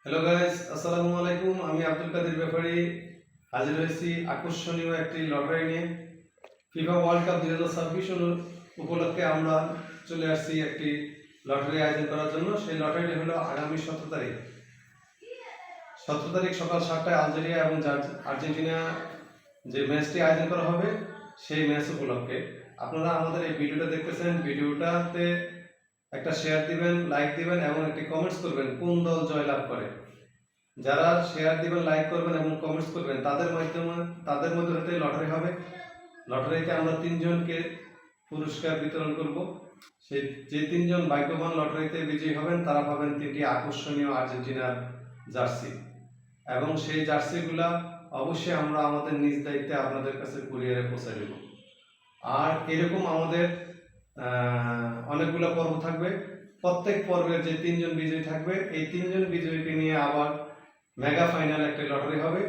Hello guys, আসসালামু আলাইকুম। আমি আব্দুল কাদের ব্যাপারী হাজির হয়েছি আকর্ষণীয় একটি লটারি নিয়ে। ফিফা ওয়ার্ল্ড কাপ 2026 উপলক্ষে আমরা চলে আসছি একটি লটারি আয়োজন করার জন্য। সেই লটারিটি হলো আগামী 17 তারিখ সকাল 7টায় আলজেরিয়া এবং আর্জেন্টিনা যে ম্যাচটি আয়োজন করা হবে সেই ম্যাচ উপলক্ষে আপনারা আমাদের এই ভিডিওটা দেখতেছেন। ভিডিওটাতে একটা শেয়ার দিবেন, লাইক দিবেন এবং একটি কমেন্টস করবেন কোন দল জয়লাভ করে। যারা শেয়ার দিবেন, লাইক করবেন এবং কমেন্টস করবেন তাদের মধ্যে হতে লটারি হবে। লটারিতে আমরা 3জনকে পুরস্কার বিতরণ করব। সেই যে 3জন ভাগ্যবান লটারিতে বিজয়ী হবেন তারা পাবেন 3টি আকর্ষণীয় আর্জেন্টিনার জার্সি, এবং সেই জার্সিগুলা অবশ্যই আমরা আমাদের নিজ দায়িত্বে আপনাদের কাছে কুরিয়ারে পৌঁছে দেব। আর এরকম আমাদের অনেকগুলো পর্ব থাকবে। প্রত্যেক পর্বের যে 3জন বিজয়ী থাকবে এই 3জন বিজয়ীকে নিয়ে আবার মেগা ফাইনাল একটা লটারি হবে,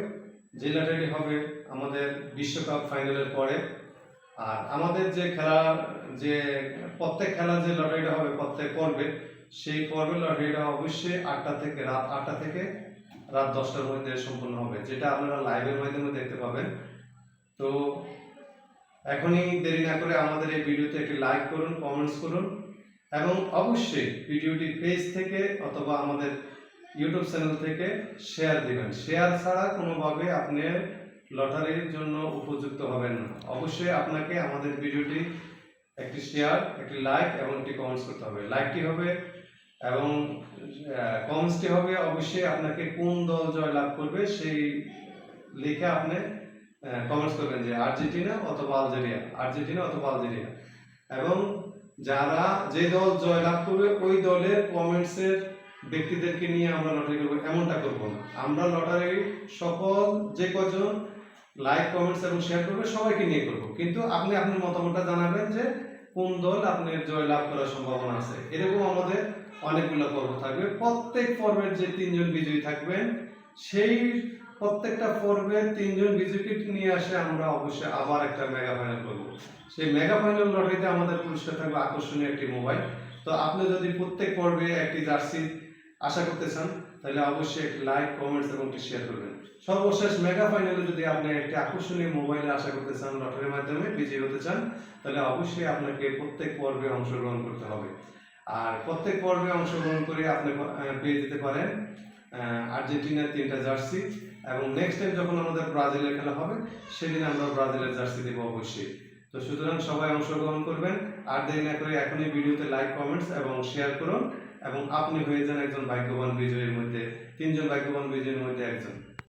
যে লটারিটি হবে আমাদের বিশ্বকাপ ফাইনালের পরে। আর আমাদের যে খেলার যে প্রত্যেক খেলার যে লটারিটা হবে প্রত্যেক পর্বে, সেই পর্বের লটারিটা অবশ্যই রাত 8টা থেকে রাত 10টার মধ্যে সম্পন্ন হবে, যেটা আপনারা লাইভের মাধ্যমে দেখতে পাবেন। তো এখনই দেরি না করে আমাদের এই ভিডিওতে একটি লাইক করুন, কমেন্টস করুন এবং অবশ্যই ভিডিওটি পেজ থেকে অথবা আমাদের ইউটিউব চ্যানেল থেকে শেয়ার দিবেন। শেয়ার ছাড়া কোনোভাবে আপনি লটারির জন্য উপযুক্ত হবেন না। অবশ্যই আপনাকে আমাদের ভিডিওটি একটি শেয়ার, একটি লাইক এবং একটি কমেন্টস করতে হবে। লাইকটি হবে এবং কমেন্টসটি হবে অবশ্যই আপনাকে কোন দল জয়লাভ করবে সেই লিখে আপনি কমেন্টস করবেন যে আর্জেন্টিনা অথবা আলজেরিয়া। এবং যারা যে দল জয়লাভ করবে ওই দলের কমেন্টসের ব্যক্তিদেরকে নিয়ে আমরা লটারি করবো এমনটা করবো না। আমরা লটারি সকল যে কজন লাইক, কমেন্টস এবং শেয়ার করবে সবাইকে নিয়ে করবো, কিন্তু আপনি আপনার মতামতটা জানাবেন যে কোন দল আপনার জয়লাভ করার সম্ভাবনা আছে। এরকম আমাদের অনেকগুলো পর্ব থাকবে। প্রত্যেক পর্বের যে 3জন বিজয়ী থাকবেন সেই প্রত্যেকটা পর্বের 3জন বিজয়ীকে নিয়ে আসে আমরা অবশ্যই আবার একটা মেগা ফাইনাল করবো। সেই মেগা ফাইনাল লটারিতে আমাদের পুরস্কার থাকবে আকর্ষণীয় একটি মোবাইল। তো আপনি যদি প্রত্যেক পর্বে একটি জার্সি আশা করতে চান তাহলে অবশ্যই একটি লাইক, কমেন্টস এবং একটি শেয়ার করবেন। সর্বশেষ মেগা ফাইনালে যদি আপনি একটি আকর্ষণীয় মোবাইলে আশা করতে চান, লটারির মাধ্যমে বিজয়ী হতে চান, তাহলে অবশ্যই আপনাকে প্রত্যেক পর্বে অংশগ্রহণ করতে হবে। আর প্রত্যেক পর্বে অংশগ্রহণ করে আপনি পেয়ে যেতে পারেন আর্জেন্টিনার 3টা জার্সি, এবং নেক্সট টাইম যখন আমাদের ব্রাজিলের খেলা হবে সেদিন আমরা ব্রাজিলের জার্সি দেবো অবশ্যই। তো সুতরাং সবাই অংশগ্রহণ করবেন। আর দেরি না করে এখনই ভিডিওতে লাইক, কমেন্টস এবং শেয়ার করুন এবং আপনি হয়ে যান একজন ভাগ্যবান বিজয়ীর মধ্যে, 3জন ভাগ্যবান বিজয়ীর মধ্যে একজন।